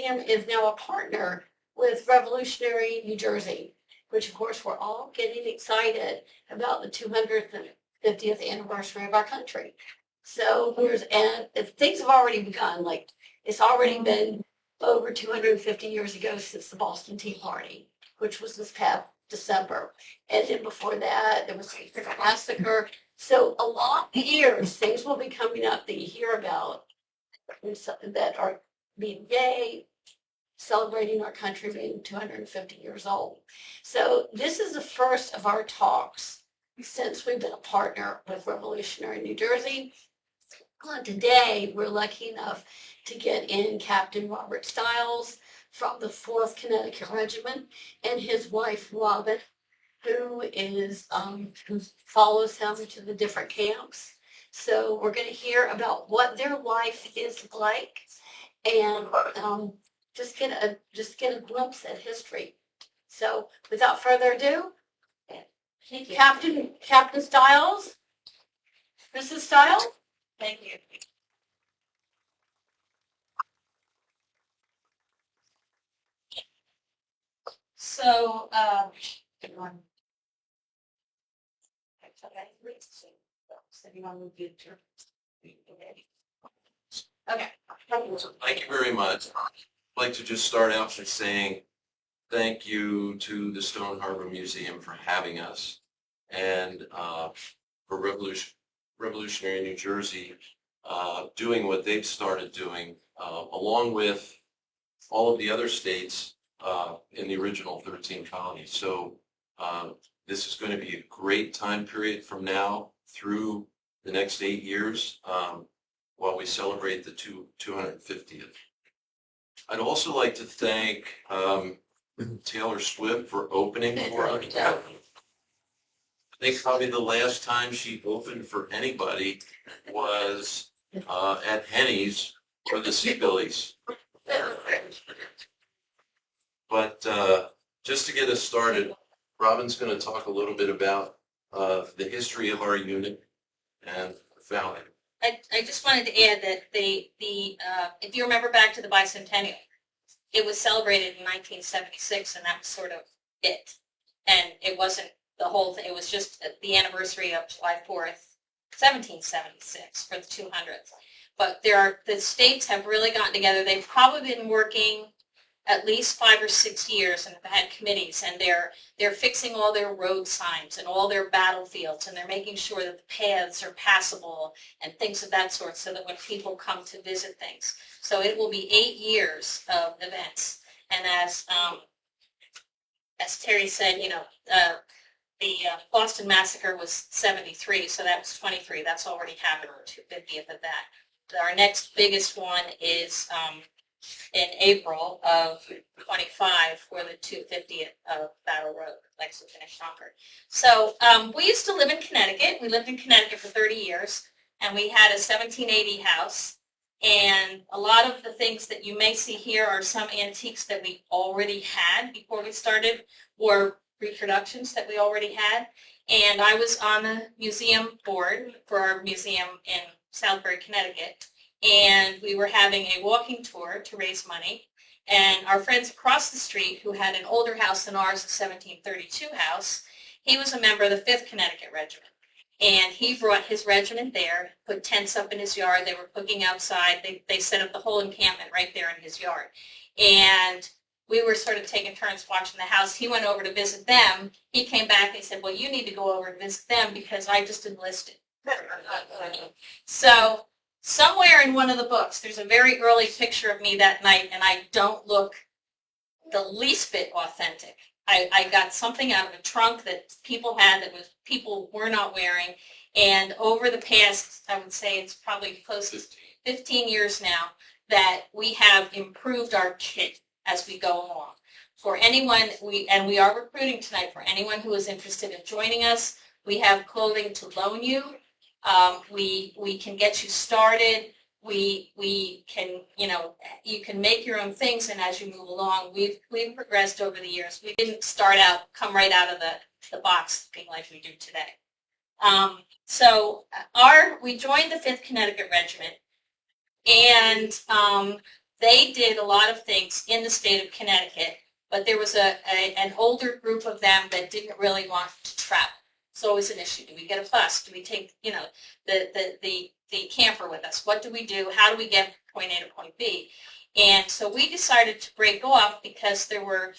museum is now a partner with Revolutionary New Jersey, which of course we're all getting excited about the 250th anniversary of our country. So and things have already begun. Like it's already been over 250 years ago since the Boston Tea Party, which was this past December. And then before that, there was the massacre. So a lot of years, things will be coming up that you hear about that are being gay, celebrating our country being 250 years old. So this is the first of our talks since we've been a partner with Revolutionary New Jersey. Today, we're lucky enough to get in Captain Robert Stiles from the 4th Connecticut Regiment and his wife, Robin, who follows him to the different camps. So we're going to hear about what their life is like and just get a glimpse at history. So without further ado, Captain Stiles, Mrs. Stiles. Thank you. So, okay. Thank you very much. I'd like to just start out by saying thank you to the Stone Harbor Museum for having us, and for Revolutionary New Jersey doing what they've started doing, along with all of the other states in the original 13 colonies. So this is going to be a great time period from now through the next 8 years while we celebrate the 250th. I'd also like to thank Taylor Swift for opening for us. I think probably the last time she opened for anybody was at Henny's for the Seabillies. But just to get us started, Robin's going to talk a little bit about the history of our unit and the founding. I just wanted to add that if you remember back to the bicentennial, it was celebrated in 1976, and that was sort of it. And it wasn't the whole thing. It was just the anniversary of July 4th, 1776 for the 200th. But the states have really gotten together. They've probably been working at least 5 or 6 years and have had committees, and they're fixing all their road signs and all their battlefields, and they're making sure that the paths are passable and things of that sort, so that when people come to visit things. So it will be 8 years of events. And as Terry said, the Boston Massacre was 73, so that was 23. That's already happened, 250th of that. Our next biggest one is in April of 25 for the 250th of Battle Road, Lexington and Concord. So we used to live in Connecticut. We lived in Connecticut for 30 years, and we had a 1780 house. And a lot of the things that you may see here are some antiques that we already had before we started, or reproductions that we already had. And I was on the museum board for our museum in Southbury, Connecticut. And we were having a walking tour to raise money. And our friends across the street, who had an older house than ours, a 1732 house, he was a member of the 5th Connecticut Regiment. And he brought his regiment there, put tents up in his yard. They were cooking outside. They set up the whole encampment right there in his yard. And we were sort of taking turns watching the house. He went over to visit them. He came back and he said, well, you need to go over and visit them because I just enlisted. So somewhere in one of the books, there's a very early picture of me that night, and I don't look the least bit authentic. I got something out of a trunk that people had that people were not wearing, and over the past, I would say it's probably close to 15 years now, that we have improved our kit as we go along. For anyone, we are recruiting tonight, for anyone who is interested in joining us, we have clothing to loan you. We can get you started. We can, you can make your own things, and as you move along, we've progressed over the years. We didn't start out, come right out of the box looking like we do today. We joined the 5th Connecticut Regiment, and they did a lot of things in the state of Connecticut, but there was an older group of them that didn't really want to travel. So it was an issue. Do we get a bus? Do we take, the camper with us? What do we do? How do we get from point A to point B? And so we decided to break off because there were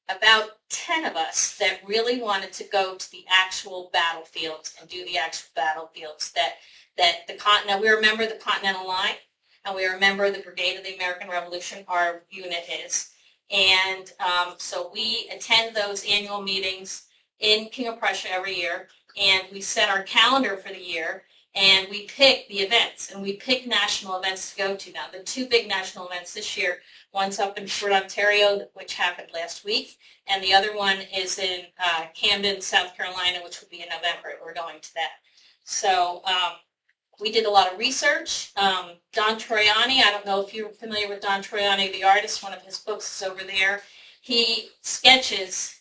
about 10 of us that really wanted to go to the actual battlefields and do the actual battlefields that the Continental, we remember the Continental Line, and we remember the Brigade of the American Revolution, our unit is. And so we attend those annual meetings in King of Prussia every year, and we set our calendar for the year, and we pick the events, and we pick national events to go to. Now, the two big national events this year, one's up in Fort Ontario, which happened last week, and the other one is in Camden, South Carolina, which will be in November. We're going to that. So we did a lot of research. Don Troiani, I don't know if you're familiar with Don Troiani, the artist, one of his books is over there. He sketches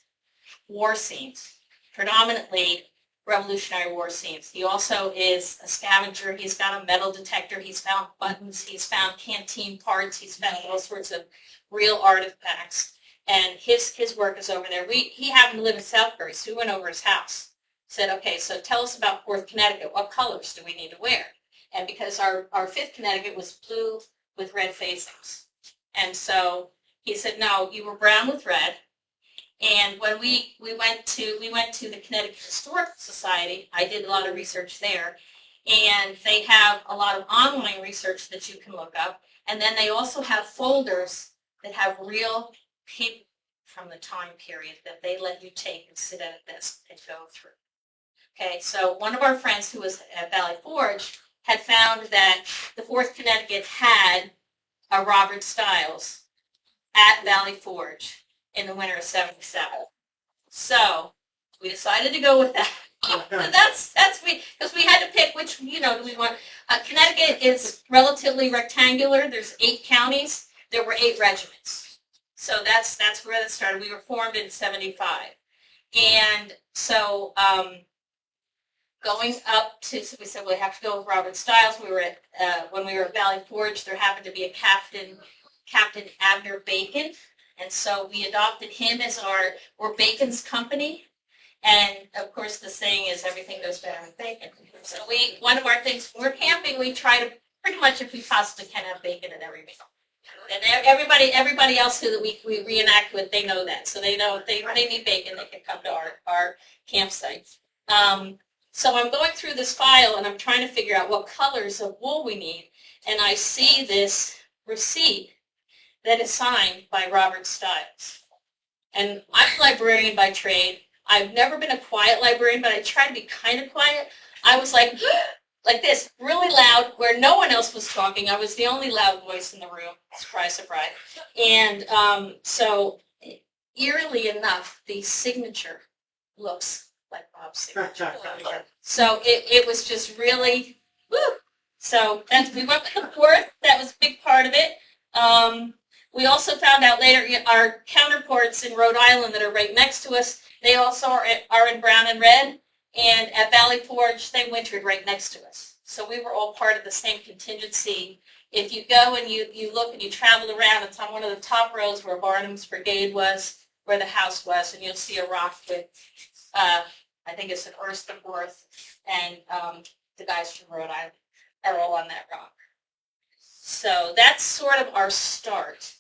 war scenes, predominantly Revolutionary War scenes. He also is a scavenger. He's got a metal detector. He's found buttons. He's found canteen parts. He's found all sorts of real artifacts. And his work is over there. He happened to live in Southbury, so we went over his house. Said, okay, so tell us about 4th Connecticut. What colors do we need to wear? And because our 5th Connecticut was blue with red facings. And so he said, no, you were brown with red. And when we went to the Connecticut Historical Society, I did a lot of research there, and they have a lot of online research that you can look up. And then they also have folders that have real paper from the time period that they let you take and sit at a desk and go through. Okay, so one of our friends who was at Valley Forge had found that the 4th Connecticut had a Robert Stiles at Valley Forge in the winter of '77. So we decided to go with that. that's because we had to pick which, do we want. Connecticut is relatively rectangular. There's 8 counties. There were 8 regiments. So that's where that started. We were formed in '75. And so going up to, so we said, well, we have to go with Robert Stiles. We were at, when we were at Valley Forge, there happened to be a Captain Abner Bacon. And so we adopted him as we're Bacon's company. And of course the saying is everything goes better with bacon. So one of our things, when we're camping, we try to pretty much, if we possibly can, have bacon at every meal. And everybody else who we reenact with, they know that. So they know if they need bacon, they can come to our campsite. So I'm going through this file and I'm trying to figure out what colors of wool we need. And I see this receipt that is signed by Robert Stiles. And I'm a librarian by trade. I've never been a quiet librarian, but I try to be kind of quiet. I was like this, really loud, where no one else was talking. I was the only loud voice in the room. Surprise, surprise. And so, eerily enough, the signature looks like Bob's signature. So it was just really, woo. So we went with the 4th. That was a big part of it. We also found out later our counterparts in Rhode Island that are right next to us, they also are in brown and red. And at Valley Forge, they wintered right next to us. So we were all part of the same contingency. If you go and you look and you travel around, it's on one of the top rows where Barnum's Brigade was, where the house was, and you'll see a rock with, I think it's an Ernst the 4th, and the guys from Rhode Island are all on that rock. So that's sort of our start.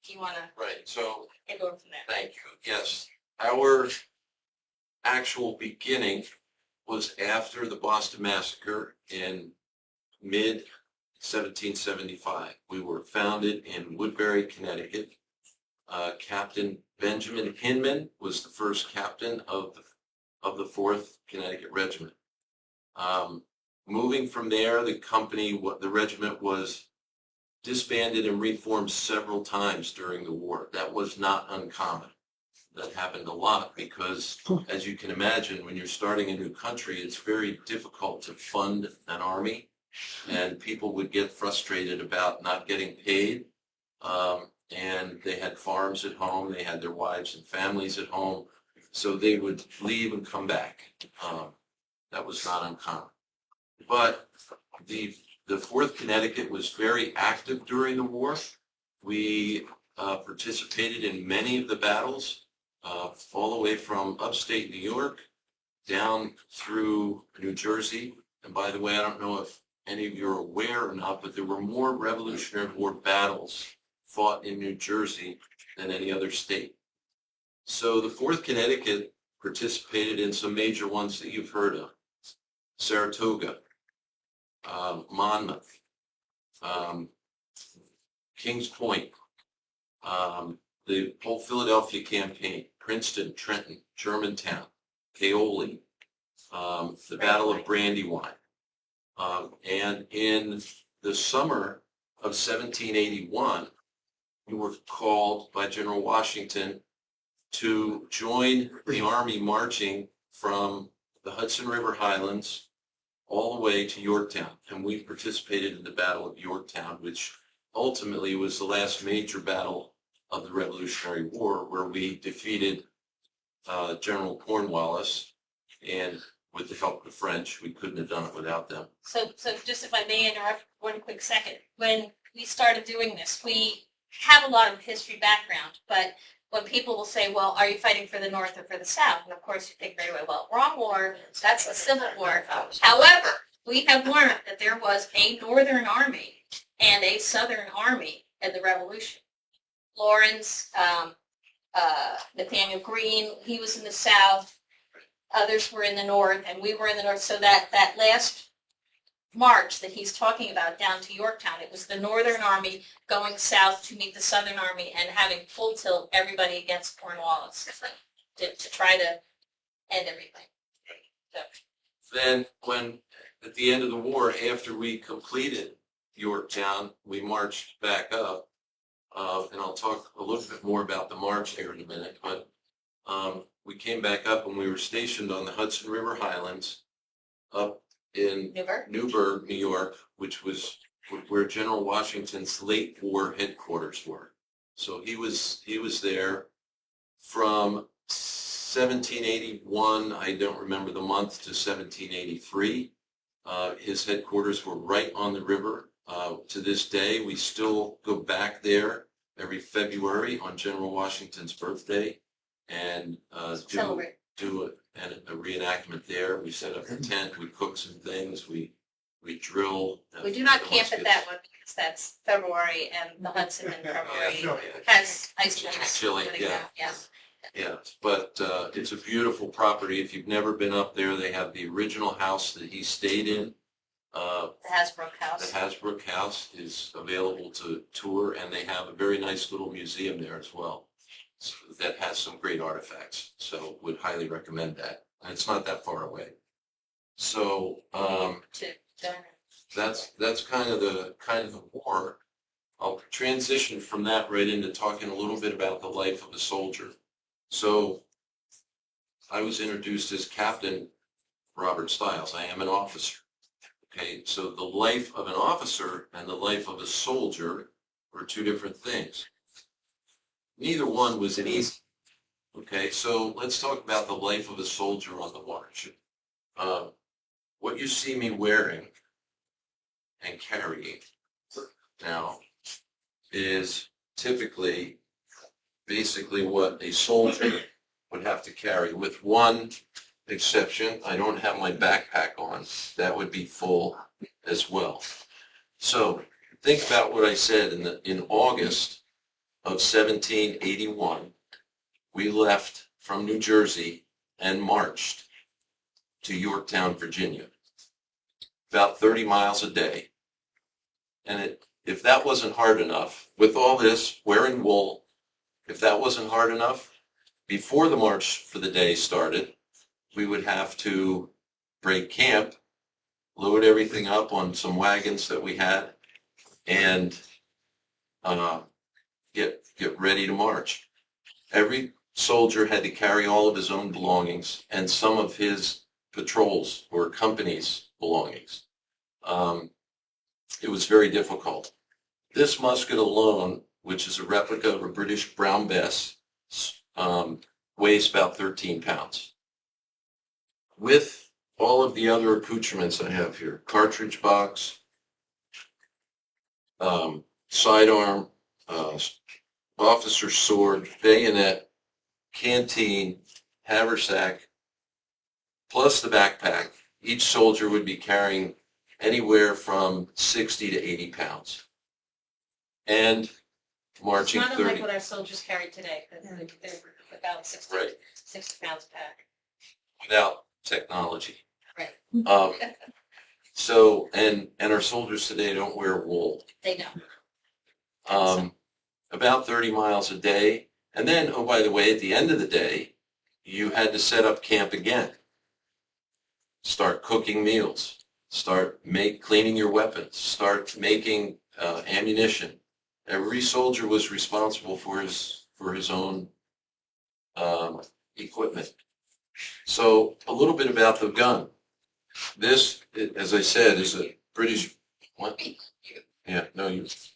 Do you want to? Right, so go from there? thank you. Yes, our actual beginning was after the Boston Massacre in mid-1775. We were founded in Woodbury, Connecticut. Captain Benjamin Hinman was the first captain of the 4th Connecticut Regiment. Moving from there, the regiment was disbanded and reformed several times during the war. That was not uncommon. That happened a lot because, as you can imagine, when you're starting a new country, it's very difficult to fund an army, and people would get frustrated about not getting paid. And they had farms at home, they had their wives and families at home, so they would leave and come back. That was not uncommon. But the 4th Connecticut was very active during the war. We participated in many of the battles, all the way from upstate New York down through New Jersey. And by the way, I don't know if any of you are aware or not, but there were more Revolutionary War battles fought in New Jersey than any other state. So the 4th Connecticut participated in some major ones that you've heard of. Saratoga, Monmouth, Kings Point, the whole Philadelphia campaign, Princeton, Trenton, Germantown, Paoli, the Battle of Brandywine. And in the summer of 1781, we were called by General Washington to join the Army marching from the Hudson River Highlands all the way to Yorktown. And we participated in the Battle of Yorktown, which ultimately was the last major battle of the Revolutionary War, where we defeated General Cornwallis, and with the help of the French, we couldn't have done it without them. So just if I may interrupt 1 quick second, when we started doing this, we have a lot of history background, but when people will say, well, are you fighting for the North or for the South? And of course you think very well, well, wrong war, that's the Civil War. However, we have learned that there was a Northern Army and a Southern Army in the Revolution. Lawrence, Nathaniel Greene, he was in the South, others were in the North, and we were in the North. So that last march that he's talking about down to Yorktown, it was the Northern Army going south to meet the Southern Army and having full tilt everybody against Cornwallis to try to end everything. So. Then when, at the end of the war, after we completed Yorktown, we marched back up, and I'll talk a little bit more about the march here in a minute, but we came back up and we were stationed on the Hudson River Highlands up in Newburgh, New York, which was where General Washington's late war headquarters were. So he was there from 1781, I don't remember the month, to 1783. His headquarters were right on the river. To this day, we still go back there every February on General Washington's birthday and do a reenactment there. We set up a tent, we cook some things, we drill. We do not camp at that one because that's February, and the Hudson in February has ice cream. Chilly, yeah. But it's a beautiful property. If you've never been up there, they have the original house that he stayed in. The Hasbrook House. The Hasbrook House is available to tour, and they have a very nice little museum there as well that has some great artifacts. So would highly recommend that. And it's not that far away. So that's kind of the war. I'll transition from that right into talking a little bit about the life of a soldier. So I was introduced as Captain Robert Stiles. I am an officer. Okay, so the life of an officer and the life of a soldier were two different things. Neither one was easy. Okay, so let's talk about the life of a soldier on the march. What you see me wearing and carrying now is typically, basically what a soldier would have to carry, with one exception. I don't have my backpack on. That would be full as well. So think about what I said in August of 1781. We left from New Jersey and marched to Yorktown, Virginia, about 30 miles a day. And if that wasn't hard enough, with all this wearing wool, if that wasn't hard enough, before the march for the day started, we would have to break camp, load everything up on some wagons that we had, and get ready to march. Every soldier had to carry all of his own belongings and some of his patrols or company's belongings. It was very difficult. This musket alone, which is a replica of a British Brown Bess, weighs about 13 pounds. With all of the other accoutrements I have here, cartridge box, sidearm, uh, officer's sword, bayonet, canteen, haversack, plus the backpack. Each soldier would be carrying anywhere from 60 to 80 pounds. And marching Not 30. unlike what our soldiers carry today, because they're about 60, Right. 60 pounds a pack. Without technology. Right. So, and our soldiers today don't wear wool. They know. About 30 miles a day. And then, oh, by the way, at the end of the day, you had to set up camp again. Start cooking meals. Start cleaning your weapons. Start making ammunition. Every soldier was responsible for his own equipment. So a little bit about the gun. This, as I said, is a British, what? Yeah, no,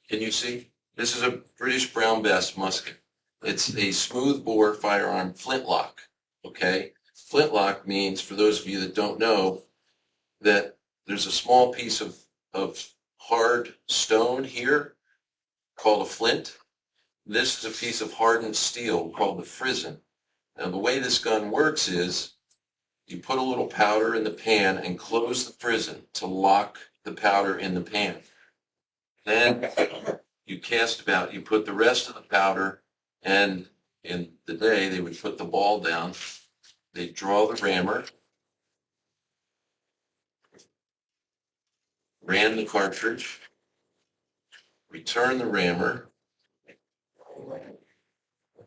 can you see? This is a British brown bass musket. It's a smooth bore firearm flintlock, okay? Flintlock means, for those of you that don't know, that there's a small piece of hard stone here called a flint. This is a piece of hardened steel called the frizzen. Now the way this gun works is you put a little powder in the pan and close the frizzen to lock the powder in the pan. Then you you put the rest of the powder, and in the day they would put the ball down. They'd draw the rammer, ram the cartridge, return the rammer.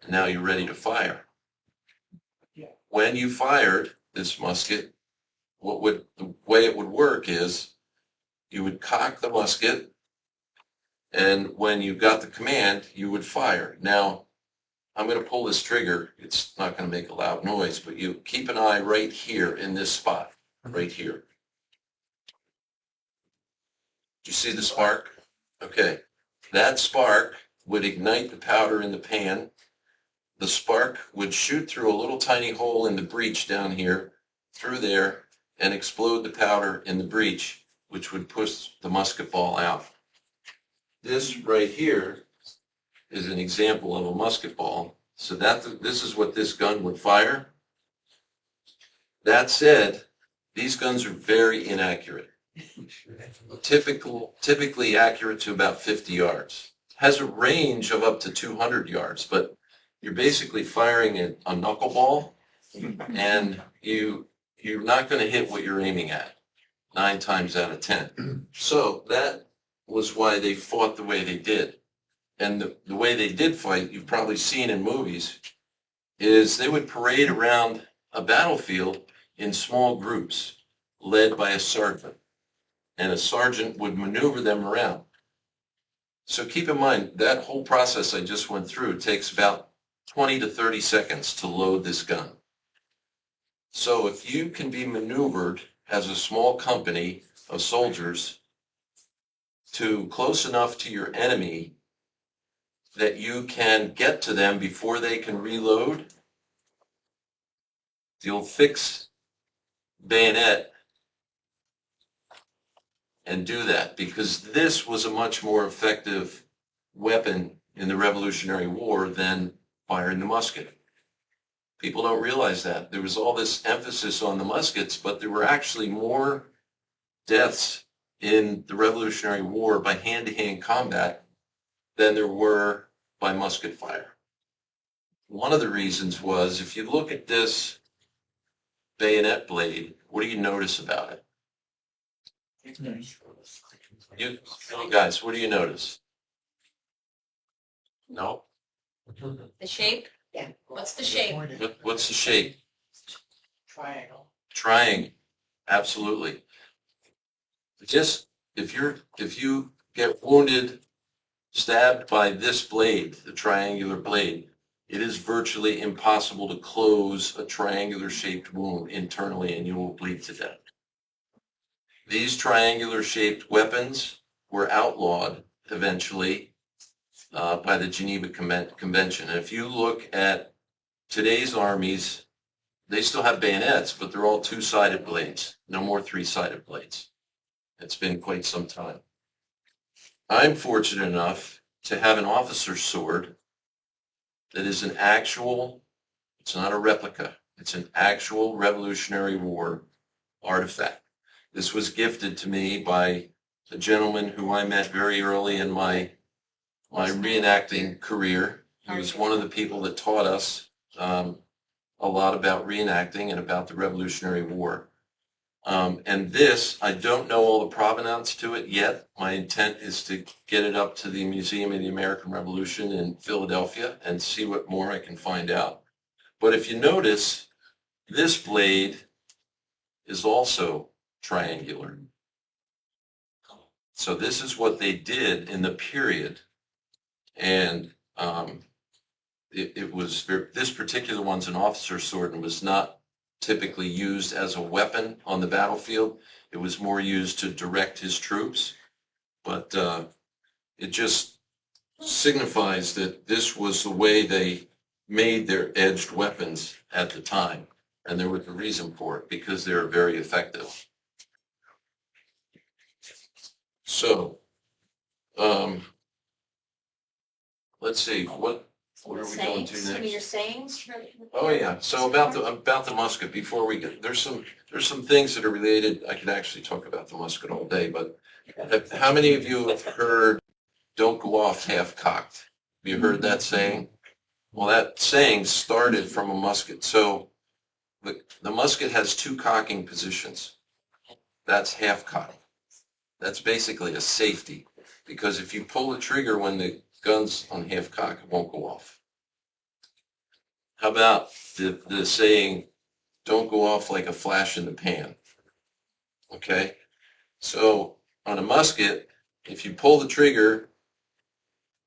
Now you're ready to fire. When you fired this musket, the way it would work is you would cock the musket, and when you got the command, you would fire. Now, I'm going to pull this trigger. It's not going to make a loud noise, but you keep an eye right here in this spot, right here. Do you see the spark? Okay. That spark would ignite the powder in the pan. The spark would shoot through a little tiny hole in the breech down here, through there, and explode the powder in the breech, which would push the musket ball out. This right here is an example of a musket ball. So this is what this gun would fire. That said, these guns are very inaccurate. Typically accurate to about 50 yards. Has a range of up to 200 yards, but you're basically firing a knuckleball, and you're not going to hit what you're aiming at 9 times out of 10. So that was why they fought the way they did. And the way they did fight, you've probably seen in movies, is they would parade around a battlefield in small groups led by a sergeant. And a sergeant would maneuver them around. So keep in mind, that whole process I just went through takes about 20 to 30 seconds to load this gun. So if you can be maneuvered as a small company of soldiers to close enough to your enemy that you can get to them before they can reload, you'll fix bayonet and do that, because this was a much more effective weapon in the Revolutionary War than firing the musket. People don't realize that. There was all this emphasis on the muskets, but there were actually more deaths in the Revolutionary War by hand-to-hand combat than there were by musket fire. One of the reasons was, if you look at this bayonet blade, what do you notice about it? You guys, what do you notice? No? The shape? Yeah. What's the shape? What's the shape? Triangle. Triangle. Absolutely. Just if you get wounded, stabbed by this blade, the triangular blade, it is virtually impossible to close a triangular shaped wound internally, and you will bleed to death. These triangular shaped weapons were outlawed eventually by the Geneva Convention. And if you look at today's armies, they still have bayonets, but they're all two-sided blades, no more three-sided blades. It's been quite some time. I'm fortunate enough to have an officer's sword that is an actual, it's not a replica, it's an actual Revolutionary War artifact. This was gifted to me by a gentleman who I met very early in my reenacting career. He was one of the people that taught us a lot about reenacting and about the Revolutionary War. And this, I don't know all the provenance to it yet. My intent is to get it up to the Museum of the American Revolution in Philadelphia and see what more I can find out. But if you notice, this blade is also triangular. So this is what they did in the period. And it was, this particular one's an officer's sword and was not typically used as a weapon on the battlefield. It was more used to direct his troops. But it just signifies that this was the way they made their edged weapons at the time. And there was a reason for it, because they were very effective. So, let's see, what are we going to Some of your next? sayings? Oh yeah, so about the musket, before we get, there's some things that are related. I could actually talk about the musket all day, but how many of you have heard, "Don't go off half-cocked"? Have you heard that saying? Well, that saying started from a musket. So the musket has two cocking positions. That's half-cock. That's basically a safety, because if you pull the trigger when the gun's on half-cock, it won't go off. How about the saying, "Don't go off like a flash in the pan"? Okay? So on a musket, if you pull the trigger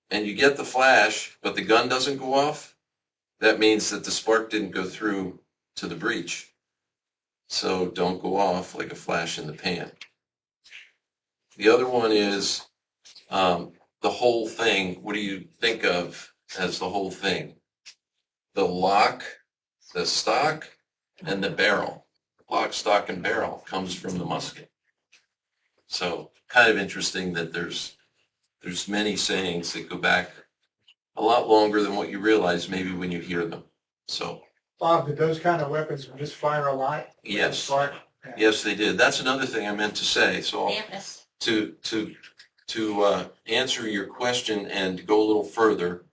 and you get the flash, but the gun doesn't go off, that means that the spark didn't go through to the breech. So don't go off like a flash in the pan. The other one is the whole thing. What do you think of as the whole thing? The lock, the stock, and the barrel. Lock, stock, and barrel comes from the musket. So kind of interesting that there's many sayings that go back a lot longer than what you realize maybe when you hear them. So Bob, did those kind of weapons misfire a lot? yes, Spark? Yeah. yes they did. That's another thing I meant to say. So Dampness. to answer your question and go a little further,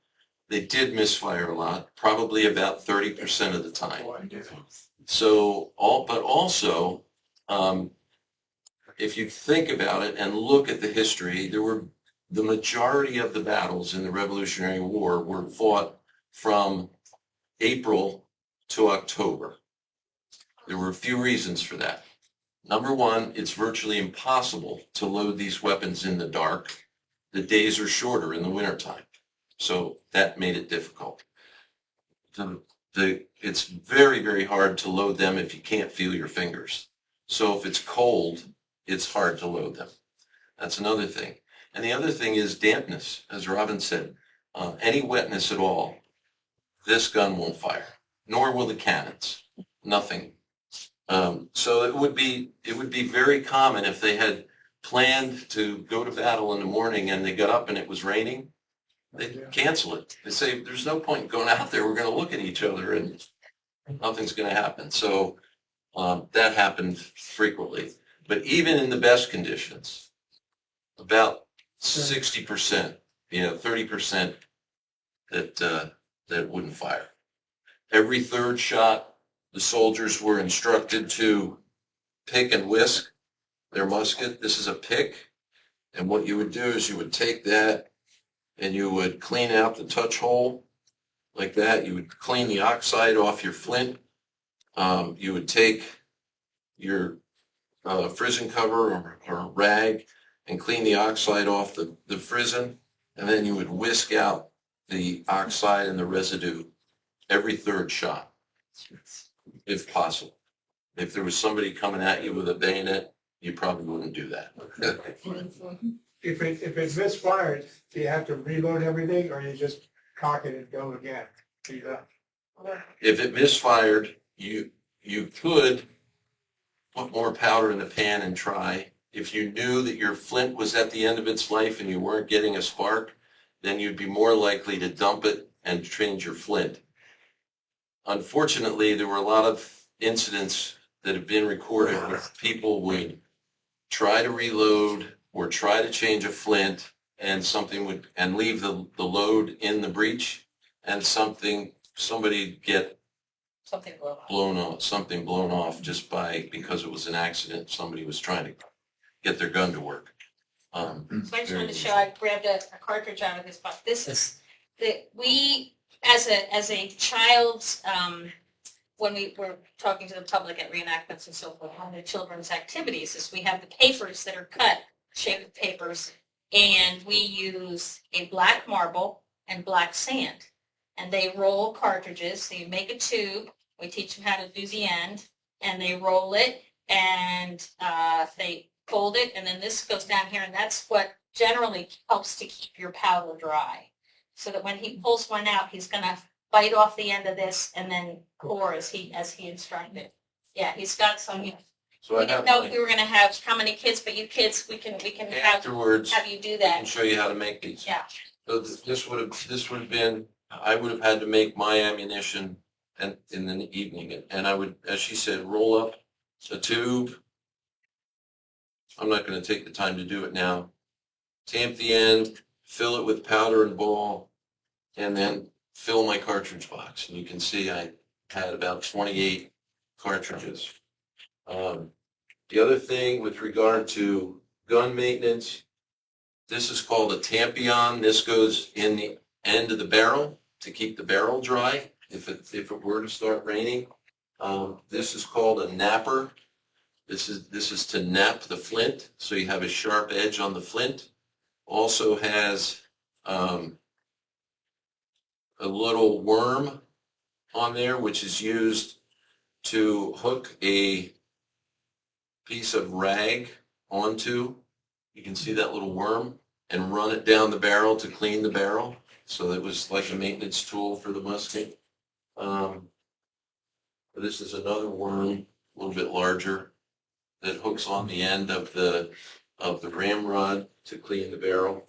they did misfire a lot, probably about 30% of the time. So but also, if you think about it and look at the history, the majority of the battles in the Revolutionary War were fought from April to October. There were a few reasons for that. Number one, it's virtually impossible to load these weapons in the dark. The days are shorter in the wintertime, so that made it difficult. It's very, very hard to load them if you can't feel your fingers. So if it's cold, it's hard to load them. That's another thing. And the other thing is dampness. As Robin said, any wetness at all, this gun won't fire, nor will the cannons. Nothing. So it would be very common if they had planned to go to battle in the morning and they got up and it was raining, they'd cancel it. They say, there's no point in going out there. We're going to look at each other and nothing's going to happen. So that happened frequently. But even in the best conditions, about 60%, 30% that wouldn't fire. Every third shot, the soldiers were instructed to pick and whisk their musket. This is a pick. And what you would do is you would take that and you would clean out the touch hole like that. You would clean the oxide off your flint. You would take your frizzen cover or rag and clean the oxide off the frizzen. And then you would whisk out the oxide and the residue every third shot, if possible. If there was somebody coming at you with a bayonet, you probably wouldn't do that. If it misfires, do you have to reload everything, or you just cock it and go again? If it misfired, you could put more powder in the pan and try. If you knew that your flint was at the end of its life and you weren't getting a spark, then you'd be more likely to dump it and change your flint. Unfortunately, there were a lot of incidents that have been recorded where people would try to reload or try to change a flint and leave the load in the breech, and somebody get Something blown up. something blown off because it was an accident. Somebody was trying to get their gun to work. So I just wanted to show, I grabbed a cartridge out of this box. This is, we, as a child's, when we were talking to the public at reenactments and so forth, one of the children's activities is we have the papers that are cut, shaped papers, and we use a black marble and black sand. And they roll cartridges, so you make a tube, we teach them how to do the end, and they roll it, and they fold it, and then this goes down here, and that's what generally helps to keep your powder dry. So that when he pulls one out, he's going to bite off the end of this and then pour as he instructed. Yeah, he's got some. So We I didn't have know if we were going to have how many kids, but you kids, we can afterwards. have you do I can that. show you how to make these. Yeah. So this would have been, I would have had to make my ammunition in the evening, and I would, as she said, roll up a tube. I'm not going to take the time to do it now. Tamp the end, fill it with powder and ball, and then fill my cartridge box. And you can see I had about 28 cartridges. The other thing with regard to gun maintenance, this is called a tampion. This goes in the end of the barrel to keep the barrel dry if it were to start raining. This is called a napper. This is to nap the flint, so you have a sharp edge on the flint. Also has a little worm on there, which is used to hook a piece of rag onto. You can see that little worm, and run it down the barrel to clean the barrel. So it was like a maintenance tool for the musket. This is another worm, a little bit larger, that hooks on the end of the ramrod to clean the barrel.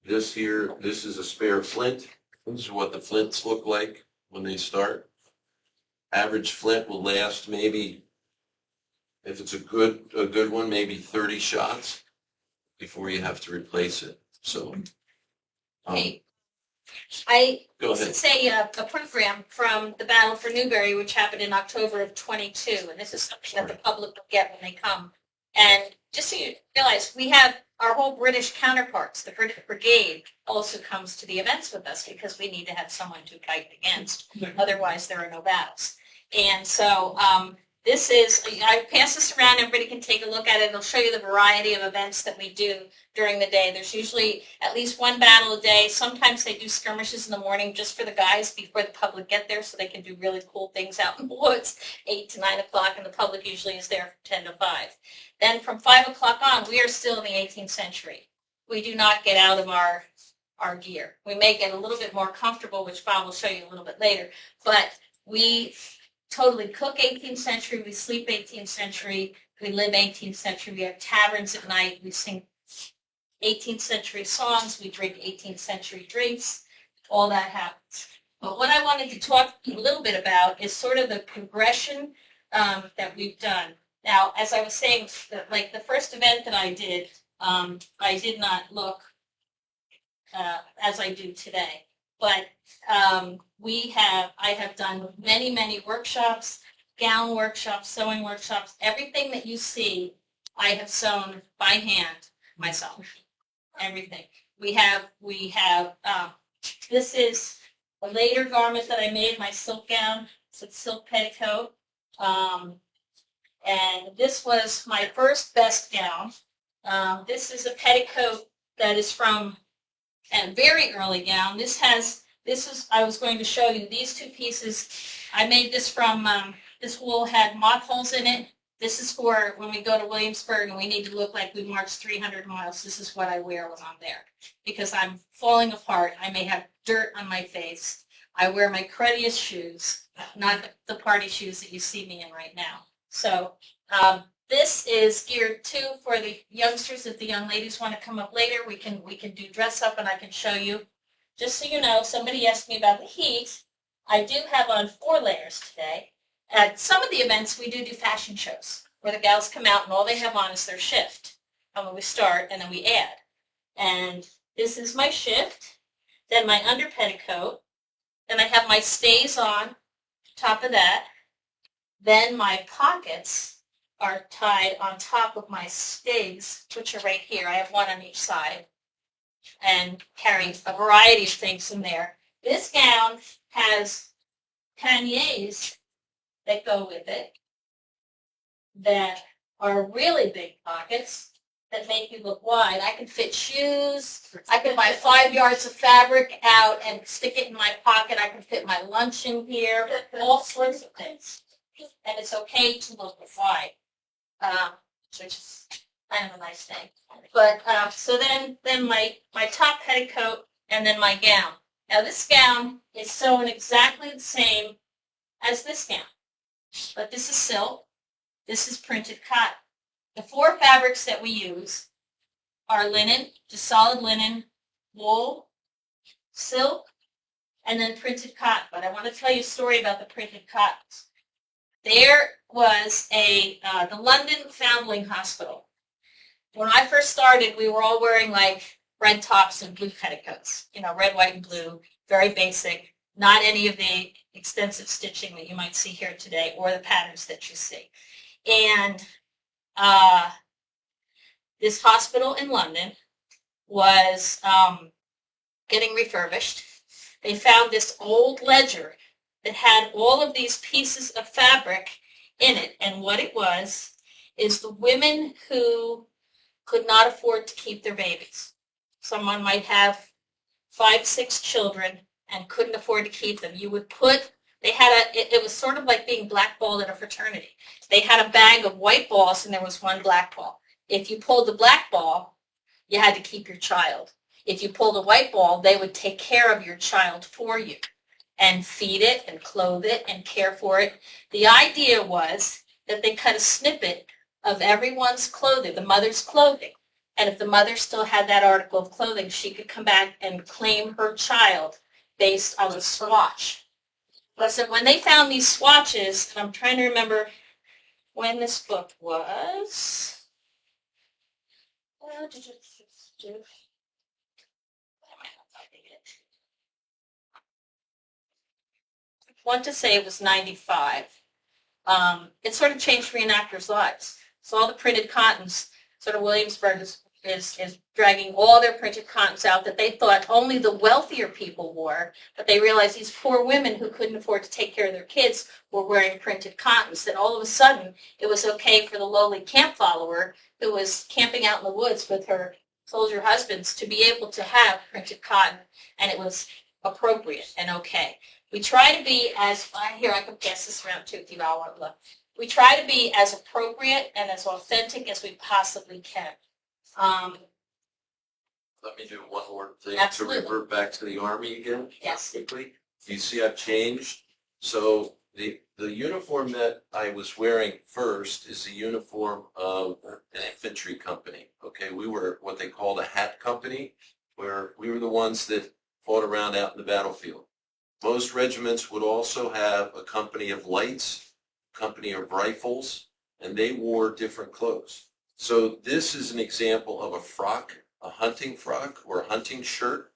This is a spare flint. This is what the flints look like when they start. Average flint will last maybe, if it's a good one, maybe 30 shots before you have to replace it. So, I go This ahead. is a program from the Battle for Newbury, which happened in October of 22, and this is something that the public will get when they come. And just so you realize, we have our whole British counterparts. The British Brigade also comes to the events with us because we need to have someone to fight against. Otherwise, there are no battles. And so this is, I pass this around, everybody can take a look at it. It'll show you the variety of events that we do during the day. There's usually at least one battle a day. Sometimes they do skirmishes in the morning just for the guys before the public get there so they can do really cool things out in the woods, 8 to 9 o'clock, and the public usually is there from 10 to 5. Then from 5 o'clock on, we are still in the 18th century. We do not get out of our gear. We may get a little bit more comfortable, which Bob will show you a little bit later, but we totally cook 18th century, we sleep 18th century, we live 18th century, we have taverns at night, we sing 18th century songs, we drink 18th century drinks, all that happens. But what I wanted to talk a little bit about is sort of the progression that we've done. Now, as I was saying, like the first event that I did not look as I do today. But I have done many workshops, gown workshops, sewing workshops. Everything that you see, I have sewn by hand myself. Everything. We have. This is a later garment that I made, my silk gown. It's a silk petticoat. And this was my first best gown. This is a petticoat that is from a very early gown. I was going to show you these two pieces. I made this from, this wool had moth holes in it. This is for when we go to Williamsburg and we need to look like we marched 300 miles. This is what I wear when I'm there. Because I'm falling apart. I may have dirt on my face. I wear my cruddiest shoes, not the party shoes that you see me in right now. So This is geared too for the youngsters. If the young ladies want to come up later, we can do dress up and I can show you. Just so you know, somebody asked me about the heat. I do have on 4 layers today. At some of the events, we do fashion shows where the gals come out and all they have on is their shift. And when we start, and then we add. And this is my shift, then my under petticoat, then I have my stays on top of that. Then my pockets are tied on top of my stays, which are right here. I have one on each side, and carrying a variety of things in there. This gown has panniers that go with it that are really big pockets that make you look wide. I can fit shoes. I can buy 5 yards of fabric out and stick it in my pocket. I can fit my lunch in here, all sorts of things. And it's okay to look wide, which is kind of a nice thing. But so then my top petticoat and then my gown. Now this gown is sewn exactly the same as this gown, but this is silk. This is printed cotton. The 4 fabrics that we use are linen, just solid linen, wool, silk, and then printed cotton. But I want to tell you a story about the printed cottons. There was the London Foundling Hospital. When I first started, we were all wearing like red tops and blue petticoats, red, white, and blue, very basic, not any of the extensive stitching that you might see here today or the patterns that you see. And this hospital in London was getting refurbished. They found this old ledger that had all of these pieces of fabric in it. And what it was is the women who could not afford to keep their babies. Someone might have 5, 6 children and couldn't afford to keep them. You would put, it was sort of like being blackballed in a fraternity. They had a bag of white balls and there was 1 black ball. If you pulled the black ball, you had to keep your child. If you pulled a white ball, they would take care of your child for you and feed it and clothe it and care for it. The idea was that they cut a snippet of everyone's clothing, the mother's clothing. And if the mother still had that article of clothing, she could come back and claim her child based on the swatch. But so when they found these swatches, and I'm trying to remember when this book was. I want to say it was 95. It sort of changed reenactors' lives. So all the printed cottons, sort of Williamsburg is dragging all their printed cottons out that they thought only the wealthier people wore, but they realized these poor women who couldn't afford to take care of their kids were wearing printed cottons. That all of a sudden it was okay for the lowly camp follower who was camping out in the woods with her soldier husbands to be able to have printed cotton, and it was appropriate and okay. We try to be here I can pass this around too if you all want to look. We try to be as appropriate and as authentic as we possibly can. Let me do one more thing Absolutely. to revert back to the Army again. Yes. Quickly. You see I've changed. So the uniform that I was wearing first is the uniform of an infantry company. Okay, we were what they called a hat company, where we were the ones that fought around out in the battlefield. Most regiments would also have a company of lights, company of rifles, and they wore different clothes. So this is an example of a frock, a hunting frock or a hunting shirt.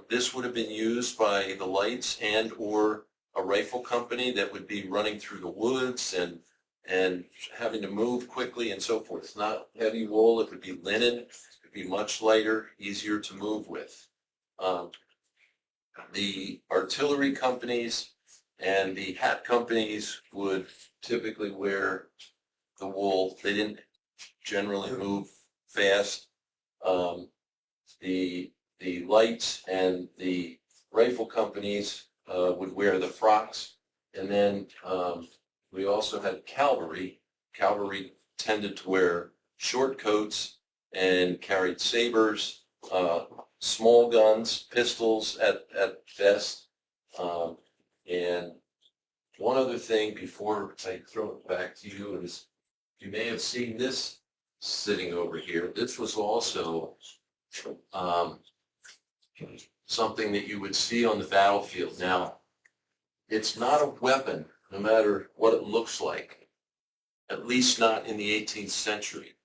This would have been used by the lights and or a rifle company that would be running through the woods and having to move quickly and so forth. It's not heavy wool, it would be linen, it would be much lighter, easier to move with. The artillery companies and the hat companies would typically wear the wool. They didn't generally move fast. The lights and the rifle companies would wear the frocks. And then we also had cavalry. Cavalry tended to wear short coats and carried sabers, small guns, pistols at best. And one other thing before I throw it back to you is You may have seen this sitting over here. This was also something that you would see on the battlefield. Now, it's not a weapon, no matter what it looks like, at least not in the 18th century.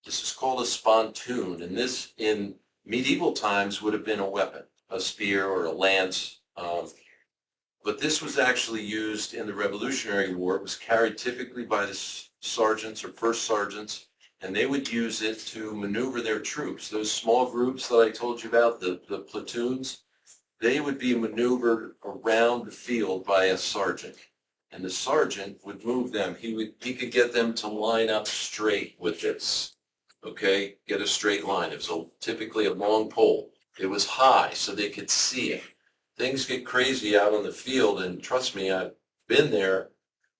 This is called a spontoon, and this in medieval times would have been a weapon, a spear or a lance. But this was actually used in the Revolutionary War. It was carried typically by the sergeants or first sergeants, and they would use it to maneuver their troops. Those small groups that I told you about, the platoons, they would be maneuvered around the field by a sergeant. And the sergeant would move them. He could get them to line up straight with this, okay? Get a straight line. It was typically a long pole. It was high so they could see it. Things get crazy out on the field, and trust me, I've been there.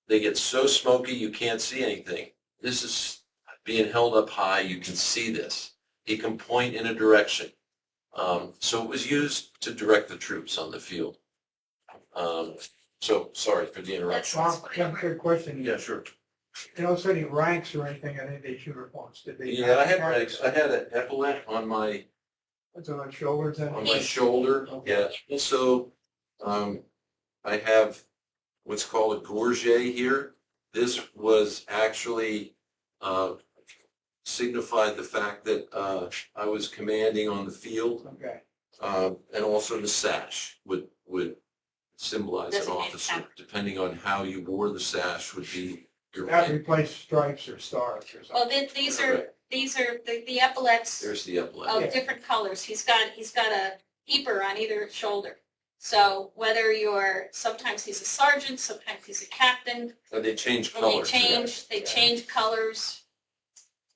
They get so smoky you can't see anything. This is being held up high. You can see this. He can point in a direction. So it was used to direct the troops on the field. So sorry for the interruption. Bob, I have a good question. Yeah, sure. You don't see any ranks or anything on any of these uniforms, did they? Yeah, I had ranks. I had an epaulette on my What's on the shoulders and? shoulder. Yeah. Also, I have what's called a gorget here. This was actually signified the fact that I was commanding on the field, Okay. and also the sash would symbolize an Designate officer. captain. Depending on how you wore the sash would be your That rank. replace stripes or stars or Well, something. these are the epaulets There's the epaulette. of Yeah. different colors. He's got a keeper on either shoulder. So whether sometimes he's a sergeant, sometimes he's a captain, And they change and colors. they change colors.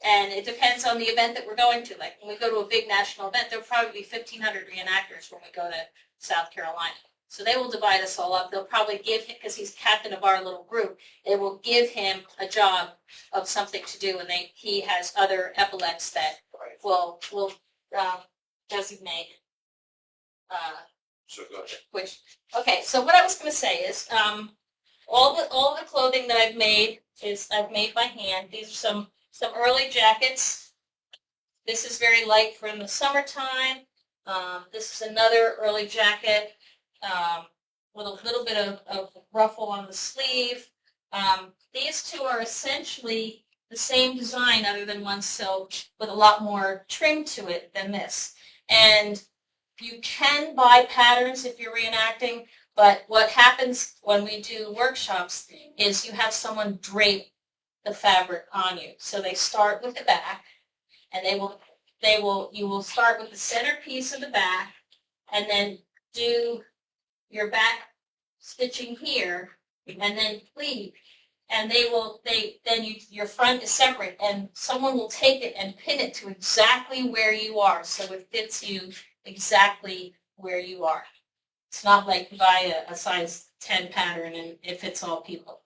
And it depends on the event that we're going to. Like when we go to a big national event, there'll probably be 1,500 reenactors when we go to South Carolina. So they will divide us all up. They'll probably give him, because he's captain of our little group, they will give him a job of something to do, and he has other epaulets that will designate So go ahead. which. Okay, so what I was going to say is all the clothing that I've made by hand. These are some early jackets. This is very light for in the summertime. This is another early jacket with a little bit of ruffle on the sleeve. These two are essentially the same design other than one silk with a lot more trim to it than this. And you can buy patterns if you're reenacting, but what happens when we do workshops is you have someone drape the fabric on you. So they start with the back, and you will start with the center piece of the back, and then do your back stitching here, and then pleat, and your front is separate, and someone will take it and pin it to exactly where you are, so it fits you exactly where you are. It's not like you buy a size 10 pattern and it fits all people.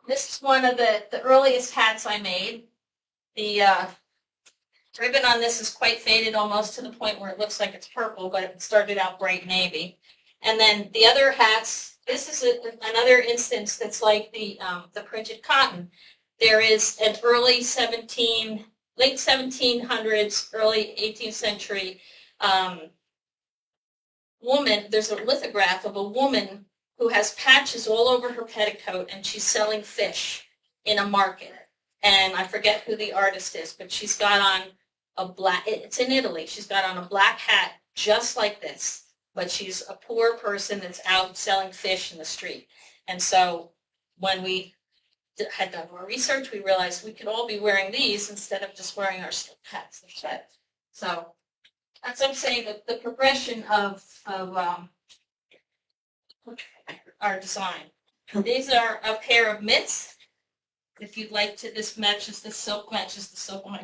This is one of the earliest hats I made. The ribbon on this is quite faded, almost to the point where it looks like it's purple, but it started out bright navy. And then the other hats, this is another instance that's like the printed cotton. There is an late 1700s, early 18th century woman. There's a lithograph of a woman who has patches all over her petticoat, and she's selling fish in a market. And I forget who the artist is, but she's got on it's in Italy, she's got on a black hat just like this, but she's a poor person that's out selling fish in the street. And so when we had done more research, we realized we could all be wearing these instead of just wearing our hats instead. So that's what I'm saying, that the progression of our design. These are a pair of mitts. If you'd like to, this matches the silk one.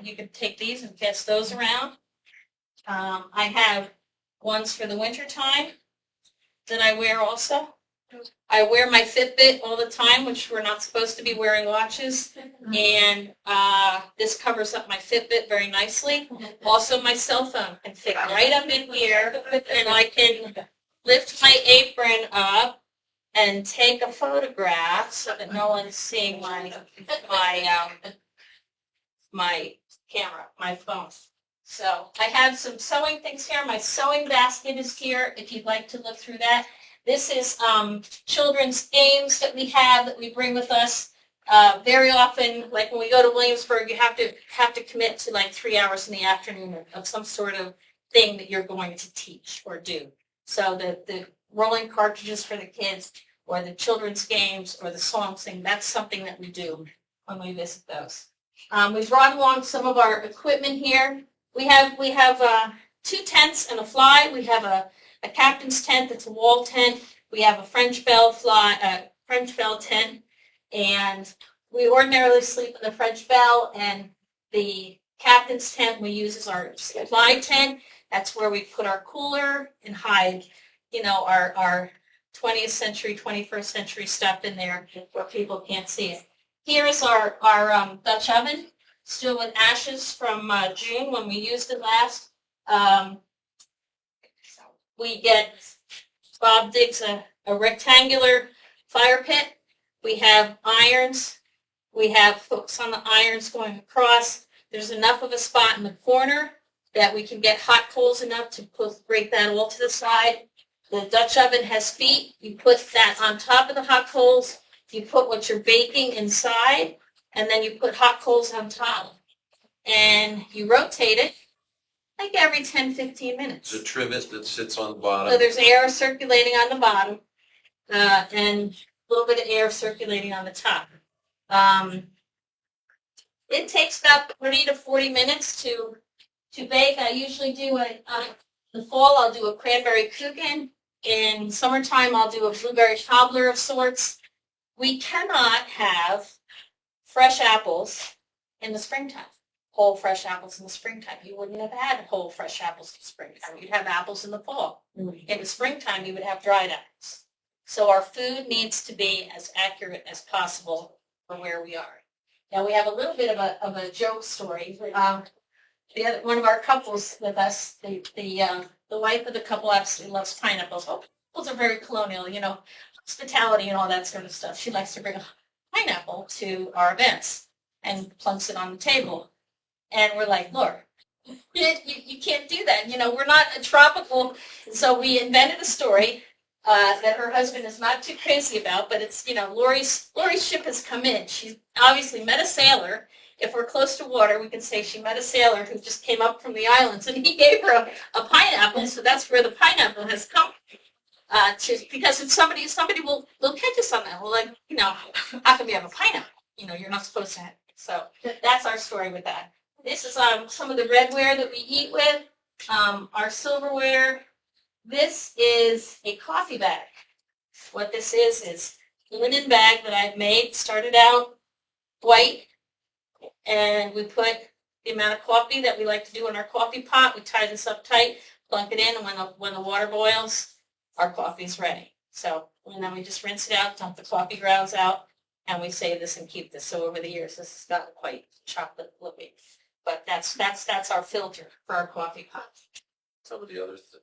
You can take these and pass those around. I have ones for the winter time that I wear also. I wear my Fitbit all the time, which we're not supposed to be wearing watches. And this covers up my Fitbit very nicely. Also, my cell phone can fit right up in here, and I can lift my apron up and take a photograph so that no one's seeing my camera, my phone. So I have some sewing things here. My sewing basket is here if you'd like to look through that. This is children's games that we have that we bring with us. Very often, like when we go to Williamsburg, you have to commit to like 3 hours in the afternoon of some sort of thing that you're going to teach or do. So the rolling cartridges for the kids, or the children's games, or the song sing, that's something that we do when we visit those. We brought along some of our equipment here. We have 2 tents and a fly. We have a captain's tent that's a wall tent. We have a French bell tent, and we ordinarily sleep in the French bell, and the captain's tent we use as our supply tent. That's where we put our cooler and hide, our 20th century, 21st century stuff in there where people can't see it. Here is our Dutch oven, still with ashes from June when we used it last. Bob digs a rectangular fire pit. We have irons. We have hooks on the irons going across. There's enough of a spot in the corner that we can get hot coals enough to break that all to the side. The Dutch oven has feet. You put that on top of the hot coals. You put what you're baking inside, and then you put hot coals on top. And you rotate it like every 10, 15 minutes. It's a trivet that sits on the bottom. So there's air circulating on the bottom, and a little bit of air circulating on the top. It takes about 30 to 40 minutes to bake. I usually do in the fall, I'll do a cranberry kuchen. In summertime, I'll do a blueberry cobbler of sorts. We cannot have fresh apples in the springtime, whole fresh apples in the springtime. You wouldn't have had whole fresh apples in the springtime. You'd have apples in the fall. In the springtime, you would have dried apples. So our food needs to be as accurate as possible for where we are. Now, we have a little bit of a joke story. One of our couples with us, the wife of the couple absolutely loves pineapples. Oh, pineapples are very colonial, hospitality and all that sort of stuff. She likes to bring a pineapple to our events and plunks it on the table. And we're like, Laura, you can't do that. We're not a tropical. So we invented a story that her husband is not too crazy about, but it's, Lori's ship has come in. She's obviously met a sailor. If we're close to water, we can say she met a sailor who just came up from the islands, and he gave her a pineapple, so that's where the pineapple has come. Because if somebody will catch us on that. Well, how come you have a pineapple? You're not supposed to have it. So that's our story with that. This is some of the redware that we eat with, our silverware. This is a coffee bag. What this is a linen bag that I've made, started out white, and we put the amount of coffee that we like to do in our coffee pot. We tie this up tight, plunk it in, and when the water boils, our coffee's ready. So, and then we just rinse it out, dump the coffee grounds out, and we save this and keep this. So over the years, this has gotten quite chocolate looking. But that's our filter for our coffee pot. Some of the other things.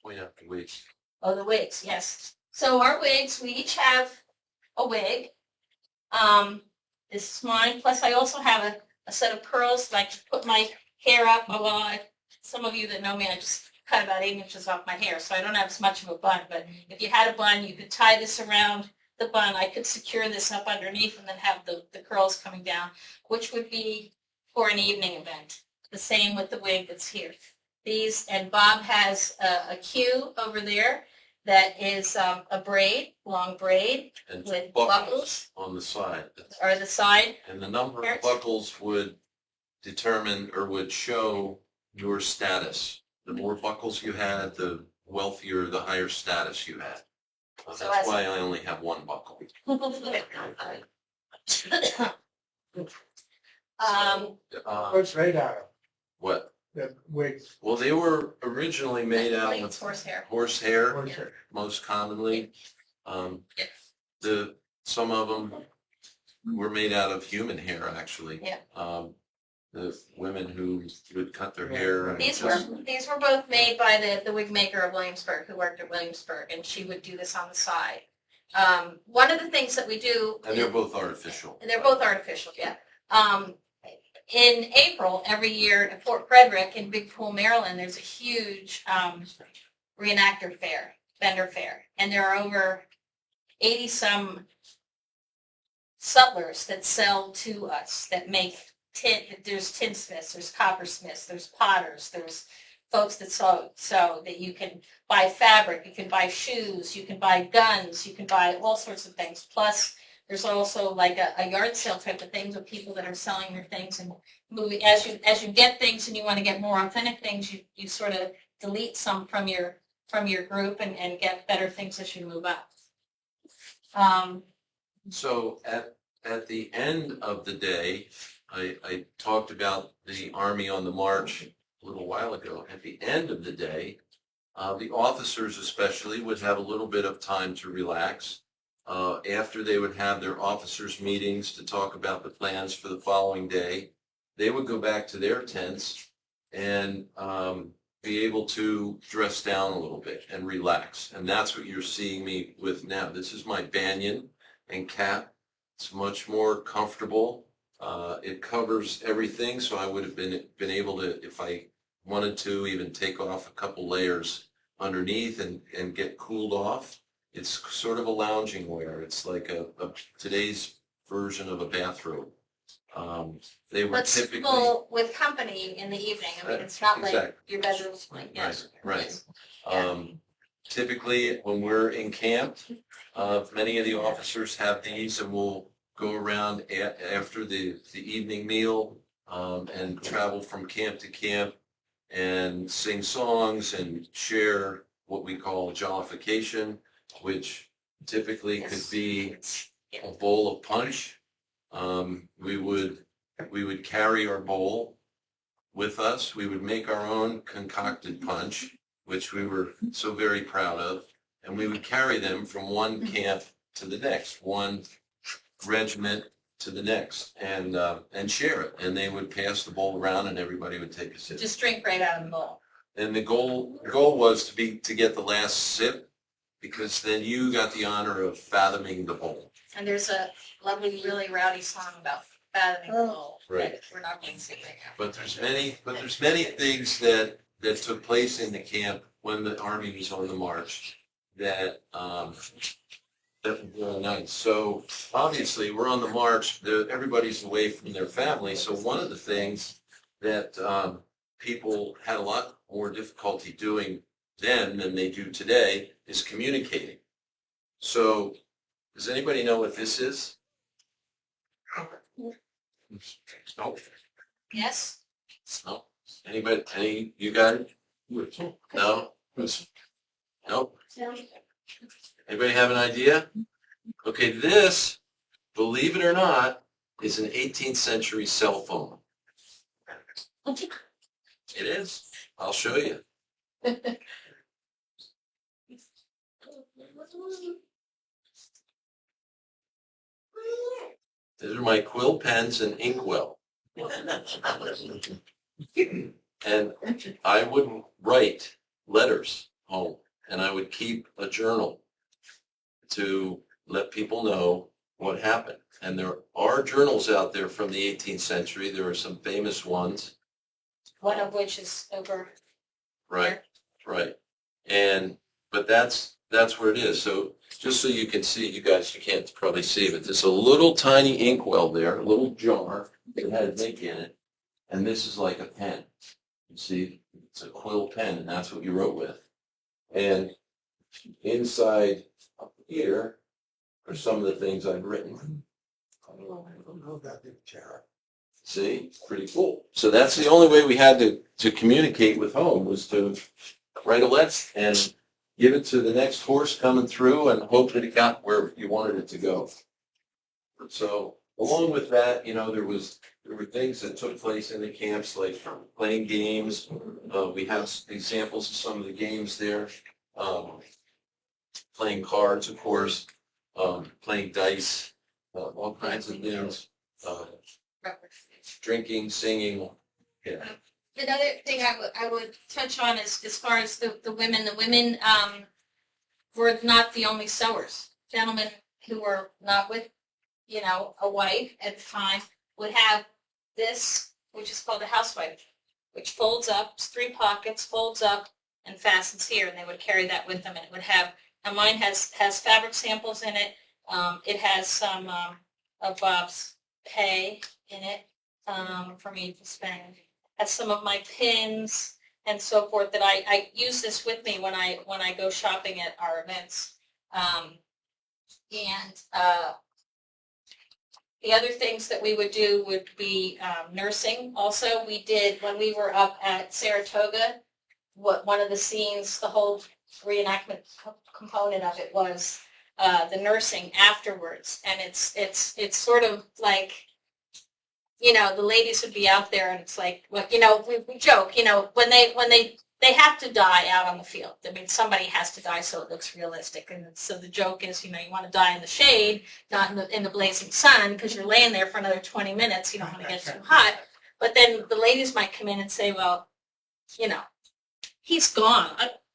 We have to wait. Oh, the wigs, yes. So our wigs, we each have a wig. This is mine. Plus, I also have a set of curls. Like to put my hair up. Some of you that know me, I just cut about 8 inches off my hair, so I don't have as much of a bun. But if you had a bun, you could tie this around the bun. I could secure this up underneath and then have the curls coming down, which would be for an evening event. The same with the wig that's here. And Bob has a queue over there that is a braid, long braid, and with buckles on the side. Or the side. And the number of buckles would determine or would show your status. The more buckles you had, the wealthier, the higher status you had. That's why I only have one buckle. What's made out of? What? The wigs. Well, they were originally made out of horsehair. Horsehair, Horsehair. most commonly. Some of them were made out of human hair, actually. Yeah. The women who would cut their hair. These were both made by the wig maker of Williamsburg, who worked at Williamsburg, and she would do this on the side. One of the things that we do. And they're both artificial. And they're both artificial, yeah. In April, every year at Fort Frederick in Big Pool, Maryland, there's a huge reenactor fair, vendor fair. And there are over 80 some sutlers that sell to us that make tin. There's tinsmiths, there's coppersmiths, there's potters, there's folks that sew, so that you can buy fabric, you can buy shoes, you can buy guns, you can buy all sorts of things. Plus, there's also like a yard sale type of things with people that are selling their things and moving. As you get things and you want to get more authentic things, you sort of delete some from your group and get better things as you move up. So at the end of the day, I talked about the Army on the March a little while ago. At the end of the day, the officers especially would have a little bit of time to relax. After they would have their officers' meetings to talk about the plans for the following day, they would go back to their tents and be able to dress down a little bit and relax. And that's what you're seeing me with now. This is my banyan and cap. It's much more comfortable. It covers everything, so I would have been able to, if I wanted to, even take off a couple layers underneath and get cooled off. It's sort of a lounging wear. It's like today's version of a bathrobe. They were But typically people with company in the evening. I mean, it's not like exactly. your bedroom's like yes. Right. Yeah. Typically, when we're in camp, many of the officers have these, and we'll go around after the evening meal and travel from camp to camp and sing songs and share what we call jollification, which typically could be a bowl of punch. We would carry our bowl with us. We would make our own concocted punch, which we were so very proud of, and we would carry them from one camp to the next, one regiment to the next, and share it. And they would pass the bowl around, and everybody would take a sip. Just drink right out of the bowl. And the goal was to get the last sip, because then you got the honor of fathoming the bowl. And there's a lovely, really rowdy song about fathoming the bowl. Right. That we're not going to sing right now. But there's many things that took place in the camp when the Army was on the march that were really nice. So obviously we're on the march. Everybody's away from their family. So one of the things that people had a lot more difficulty doing then than they do today is communicating. So does anybody know what this is? No. Yes? No. Anybody? You got it? No. Nope. Anybody have an idea? Okay, this, believe it or not, is an 18th century cell phone. It is. I'll show you. These are my quill pens and inkwell. And I would write letters home, and I would keep a journal to let people know what happened. And there are journals out there from the 18th century. There are some famous ones. One of which is over. Right, right. But that's where it is. So just so you can see, you can't probably see, but there's a little tiny inkwell there, a little jar that has ink in it. And this is like a pen. You see, it's a quill pen, and that's what you wrote with. And inside up here are some of the things I've written. See, pretty cool. So that's the only way we had to communicate with home, was to write a letter and give it to the next horse coming through and hope that it got where you wanted it to go. So along with that, there were things that took place in the camps, like playing games. We have examples of some of the games there. Playing cards, of course, playing dice, all kinds of things. Drinking, singing. Yeah. Another thing I would touch on is as far as the women. The women were not the only sewers. gentlemen who were not with, a wife at the time would have this, which is called a housewife, which folds up, it's 3 pockets, folds up, and fastens here, and they would carry that with them, and it would have, and mine has fabric samples in it. It has some of Bob's pay in it for me to spend. Has some of my pins and so forth that I use this with me when I go shopping at our events. The other things that we would do would be nursing. Also, we did, when we were up at Saratoga, one of the scenes, the whole reenactment component of it was the nursing afterwards. And it's sort of like, the ladies would be out there and it's like, well, we joke, when they have to die out on the field. I mean, somebody has to die so it looks realistic. And so the joke is, you want to die in the shade, not in the blazing sun, because you're laying there for another 20 minutes. You don't want to get too hot. But then the ladies might come in and say, well, he's gone.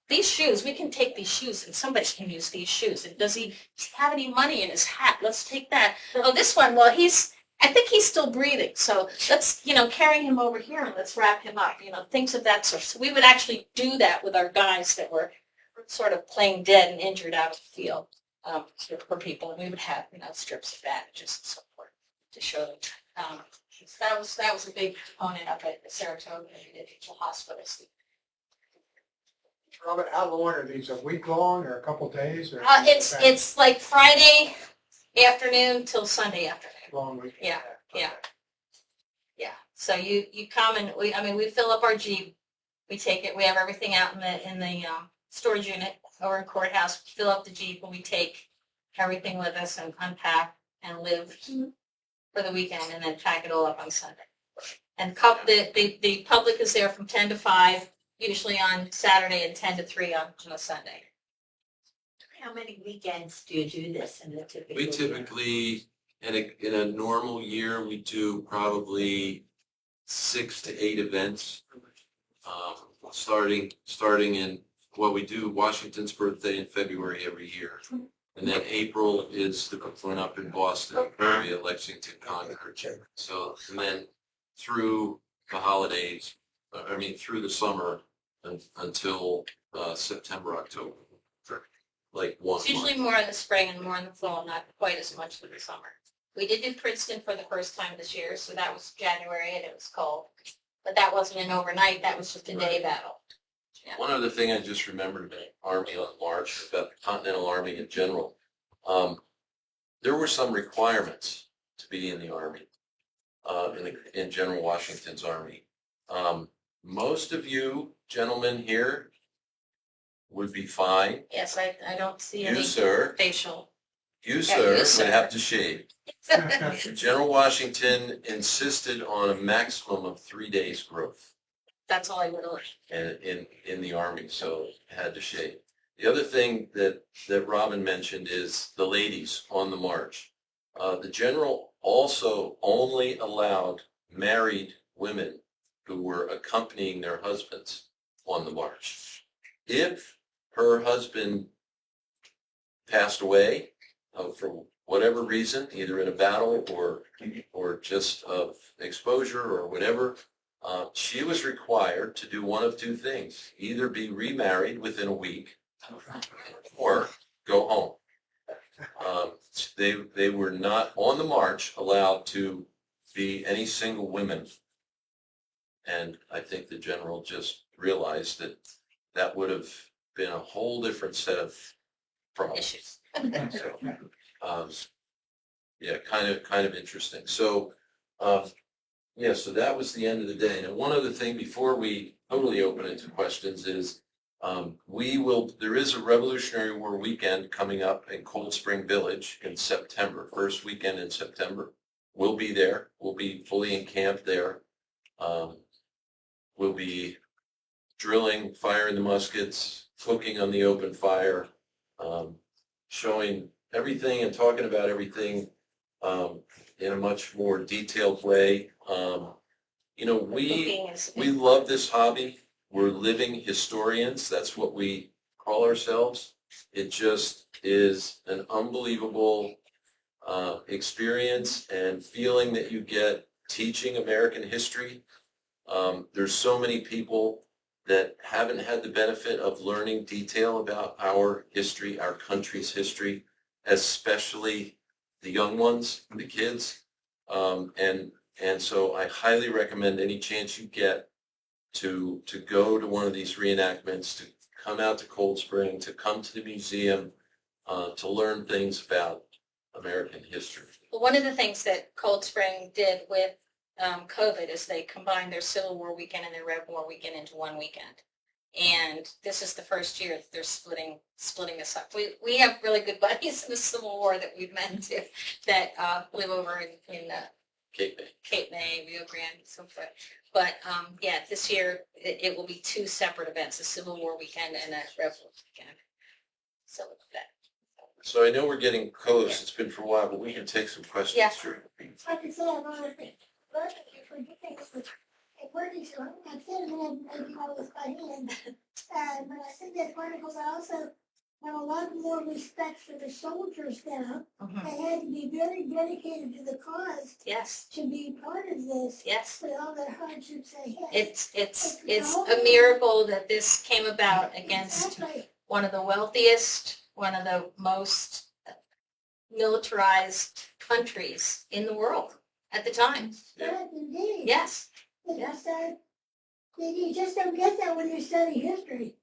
These shoes, we can take these shoes and somebody can use these shoes. And does he have any money in his hat? Let's take that. Oh, this one, well, I think he's still breathing. So let's, carry him over here and let's wrap him up, things of that sort. So we would actually do that with our guys that were sort of playing dead and injured out of the field for people. And we would have, strips of bandages and so forth to show them. So that was a big component of it, the Saratoga and the hospitals. Robin, how long are these? A week long or a couple days? Or It's like Friday afternoon till Sunday afternoon. Long week. Yeah. So you come and we fill up our Jeep. We take it. We have everything out in the storage unit or in courthouse. Fill up the Jeep and we take everything with us and unpack and live for the weekend and then pack it all up on Sunday. And the public is there from 10 to 5, usually on Saturday, and 10 to 3 on a Sunday. How many weekends do you do this in a typical We typically, in a normal year, we do probably 6 to 8 events. Starting in, we do Washington's birthday in February every year. And then April is the one up in Boston area, Lexington, Concord. So, and then through the holidays, through the summer until September, October. Like 1 It's usually month. more in the spring and more in the fall, not quite as much for the summer. We did do Princeton for the first time this year, so that was January and it was cold. But that wasn't an overnight, that was just a day battle. Yeah. One other thing I just remembered about Army on March, about the Continental Army in general. There were some requirements to be in the Army, in General Washington's Army. Most of you gentlemen here would be fine. Yes, I don't see You, any sir, facial. you, Yeah, sir, you, would sir. have to shave. General Washington insisted on a maximum of 3 days growth. That's all I would order. And in the Army, so had to shave. The other thing that Robin mentioned is the ladies on the march. The general also only allowed married women who were accompanying their husbands on the march. If her husband passed away for whatever reason, either in a battle or just of exposure or whatever, she was required to do one of 2 things: either be remarried within a week or go home. They were not on the march allowed to be any single women. And I think the general just realized that would have been a whole different set of problems. Issues. So, yeah, kind of interesting. So, so that was the end of the day. And one other thing before we totally open it to questions is there is a Revolutionary War weekend coming up in Cold Spring Village in September, first weekend in September. We'll be there. We'll be fully encamped there. We'll be drilling, firing the muskets, cooking on the open fire, showing everything and talking about everything in a much more detailed way. We love this hobby. We're living historians. That's what we call ourselves. It just is an unbelievable experience and feeling that you get teaching American history. There's so many people that haven't had the benefit of learning detail about our history, our country's history, especially the young ones, the kids. And so I highly recommend any chance you get to go to one of these reenactments, to come out to Cold Spring, to come to the museum, to learn things about American history. Well, one of the things that Cold Spring did with COVID is they combined their Civil War weekend and their Rev War weekend into one weekend. And this is the first year that they're splitting this up. We have really good buddies in the Civil War that we've met to that live over in Cape May, Rio Grande, and so forth. But yeah, this year it will be two separate events: a Civil War weekend and a Rev War weekend. So look at that. So I know we're getting close. It's been for a while, but we can take some questions. Yeah. Sure. Like I said, I'm on it. But if we're getting a working so I'm sitting there making all this by hand. But I think that's wonderful. I also have a lot more respect for the soldiers now. They had to be very dedicated to the cause Yes, to be part of this yes. with all the hardships they had. It's a miracle that this came about against Exactly. one of the wealthiest, one of the most militarized countries in the world at the time. Yes, indeed. Yes, It's, yeah. you just don't get that when you study history.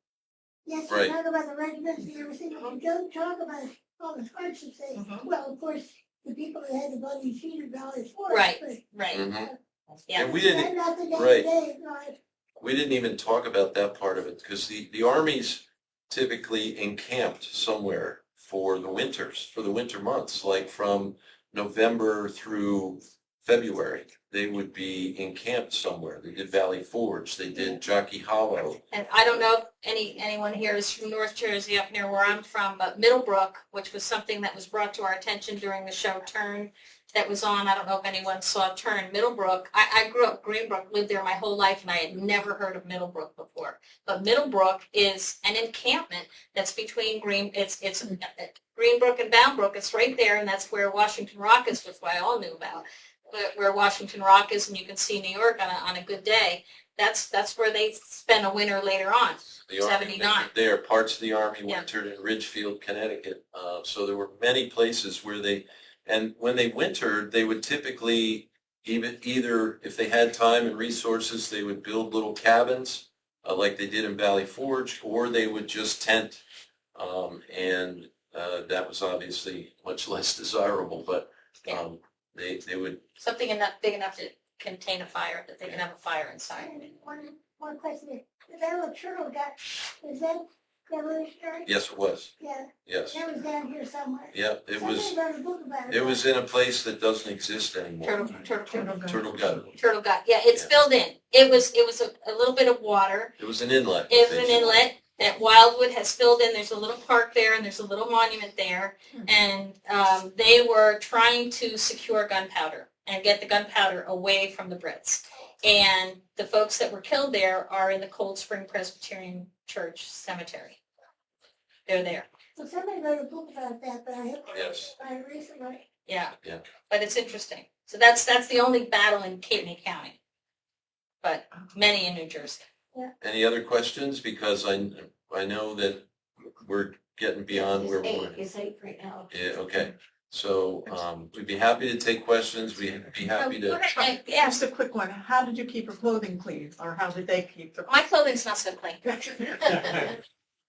Yes, you Right. talk about the regiments and everything, but you don't talk about all the hardships they, Mhm. well, of course, the people that had the bloody feet of Valley Forge. Right. but right. Mhm. Yeah. And we didn't, that's not the right. day-to-day life. we didn't even talk about that part of it because the armies typically encamped somewhere for the winters, for the winter months, like from November through February. They would be encamped somewhere. They did Valley Forge. They did Jockey Hollow. And I don't know if anyone here is from North Jersey up near where I'm from, but Middlebrook, which was something that was brought to our attention during the show Turn that was on. I don't know if anyone saw Turn. Middlebrook, I grew up Greenbrook, lived there my whole life, and I had never heard of Middlebrook before. But Middlebrook is an encampment that's between it's Greenbrook and Boundbrook. It's right there, and that's where Washington Rock is, which I all knew about. Where Washington Rock is, and you can see New York on a good day. That's where they spend a winter later on. The Army 79. wintered there. Parts of the Army Yeah. wintered in Ridgefield, Connecticut. So there were many places where and when they wintered, they would typically either, if they had time and resources, they would build little cabins like they did in Valley Forge, or they would just tent. And that was obviously much less desirable, but they would. Something big enough to contain a fire, that they can have a fire inside. One question, the Battle of Turtle Gut, is that revolutionary? Yes, it was. Yeah, Yes. that was down here somewhere. Yeah, it was. Somebody wrote a book about it. It was in a place that doesn't exist anymore. Turtle Gut. Yeah, it's Yeah. filled in. It was a little bit of water. It was an inlet. It was an inlet that Wildwood has filled in. There's a little park there, and there's a little monument there. And they were trying to secure gunpowder and get the gunpowder away from the Brits. And the folks that were killed there are in the Cold Spring Presbyterian Church Cemetery. They're there. So somebody wrote a book about that, but I haven't Yes. read it recently. Yeah. Yeah. But it's interesting. So that's the only battle in Cape May County. But many in New Jersey. Any other questions? Because I know that we're getting beyond where we're. It's 8 right now. Yeah, okay. So we'd be happy to take questions. We'd be happy to. Yeah, Just a quick one. How did you keep your clothing clean, or how did they keep their? my clothing's not so clean.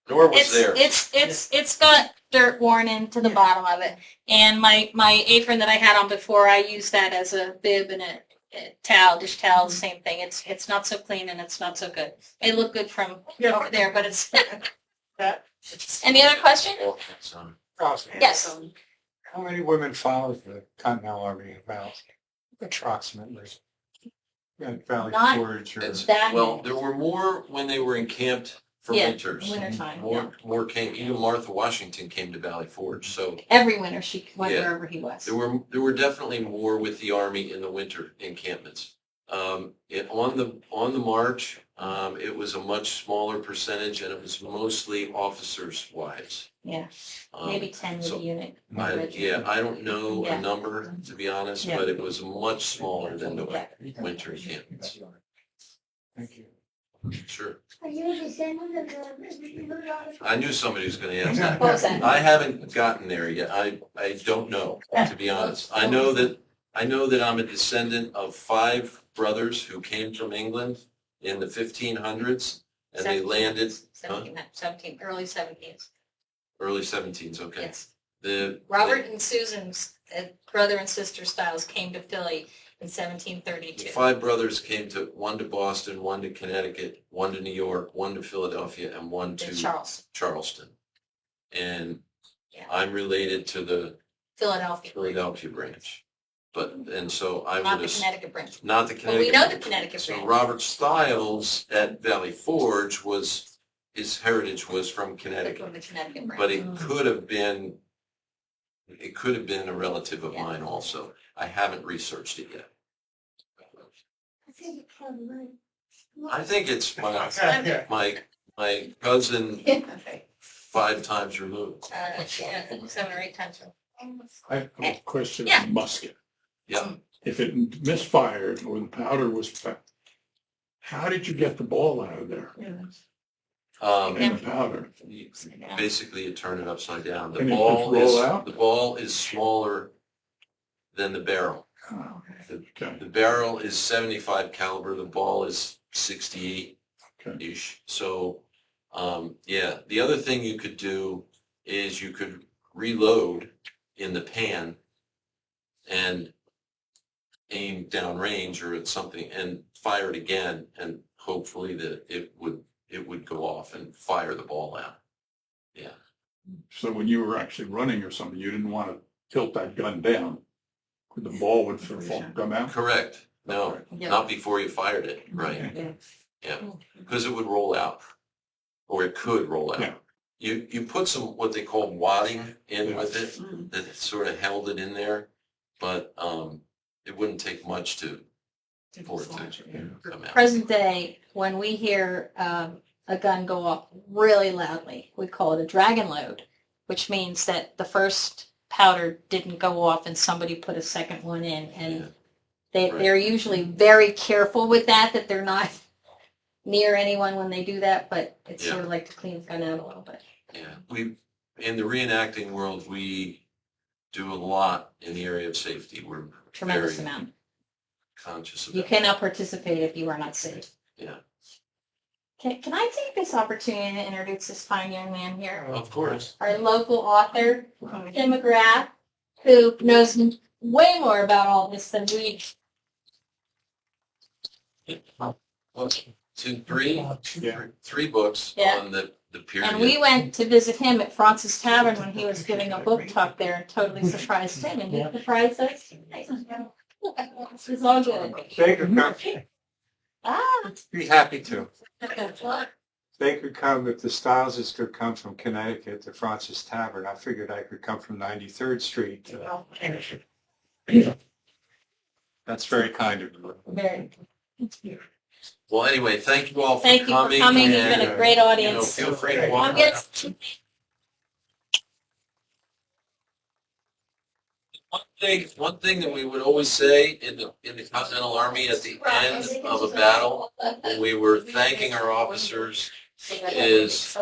Nor was there. It's got dirt worn into the bottom of it. And my apron that I had on before, I used that as a bib and a towel, dish towel, same thing. It's not so clean and it's not so good. It looked good from over there, but it's. That. Any other question? Oh, that's, Awesome. Yes. How many women followed the Continental Army about approximately? At Valley Not Forge or? well, there were more when they were encamped for Yeah, winters. wintertime, yeah. More came. Even Martha Washington came to Valley Forge. So Every winter she went Yeah. wherever he was. there were definitely more with the Army in the winter encampments. On the march, It was a much smaller percentage, and it was mostly officers' wives. Yeah, Um, maybe 10 with so a unit. I don't know Yeah. a number, to be honest, Yeah. but it was much smaller than the Yeah. winter camp. Thank you. Sure. Are you a descendant of the? I knew somebody was gonna ask What that. was that? I haven't gotten there yet. I don't know, to be honest. I know that I'm a descendant of 5 brothers who came from England in the 1500s, and they landed, 17, early 17th. early 17s, okay. Yes. The Robert and Susan's brother and sister Stiles came to Philly in 1732. 5 brothers came one to Boston, one to Connecticut, one to New York, one to Philadelphia, and one In to Charles, Charleston. And Yeah. I'm related to the Philadelphia. Philadelphia branch. And so I Not would the have, Connecticut branch. not the But Connecticut. we know the branch. Connecticut So branch. Robert Stiles at Valley Forge his heritage was from Connecticut, From the Connecticut branch. but it could have been a relative of Yeah. mine also. I haven't researched it yet. I think it's from I think it's Yeah. my cousin Okay. 5 times removed. Yeah, I think 7 or 8 times. I have a question Yeah. on musket. Yeah. If it misfired or the powder was packed, how did you get the ball out of there and the powder? Basically, you turn it upside down. And it just roll out? The ball is smaller than the barrel. Oh, okay. The barrel is 75 caliber, the ball is 68-ish. Okay. So, yeah, the other thing you could do is you could reload in the pan and aim down range or at something and fire it again, and hopefully that it would go off and fire the ball out. Yeah. So when you were actually running or something, you didn't want to tilt that gun down? The ball would come out? Correct. No, Yeah. not before you fired it, right? Okay. Yeah, because it would roll out, or it could roll Yeah. out. You put some, what they call wadding in Yeah. with it, that sort of held it in there, but it wouldn't take much for it to come out. Present day, when we hear a gun go off really loudly, we call it a dragon load, which means that the first powder didn't go off and somebody put a second one in. And Yeah. they're usually very careful with that they're not near anyone when they do that, but it's sort of like to clean the gun out a little bit. Yeah, in the reenacting world, we do a lot in the area of safety. We're Tremendous very amount. conscious of You that. cannot participate if you are not safe. Yeah. Can I take this opportunity to introduce this fine young man here? Of course. Our local author, Tim McGrath, who knows way more about all this than we. Well, 3 books Yeah. on the period. And we went to visit him at Francis Tavern when he was giving a book talk there and totally surprised him, and he surprised us. It's all good. They could come, Ah. be happy to. They could come, if the Stileses could come from Connecticut to Francis Tavern, I figured I could come from 93rd Street. That's very kind of you. Very. Well, anyway, thank you all for Thank you for coming. coming. You've and, been a great audience. Feel free to I'm walk getting- around. One thing that we would always say in the Continental Army at the end of a battle, when we were thanking our officers, is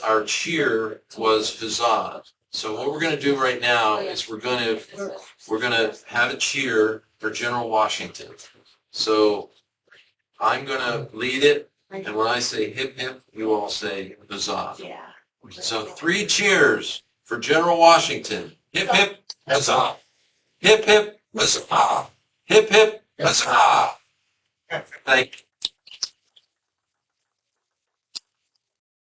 our cheer was huzzah. So what we're going to do right now is we're going to have a cheer for General Washington. So I'm going to lead it, and when I say hip hip, you all say huzzah. Yeah. So 3 cheers for General Washington. Hip hip huzzah. Hip hip huzzah. Hip hip huzzah. Thank you.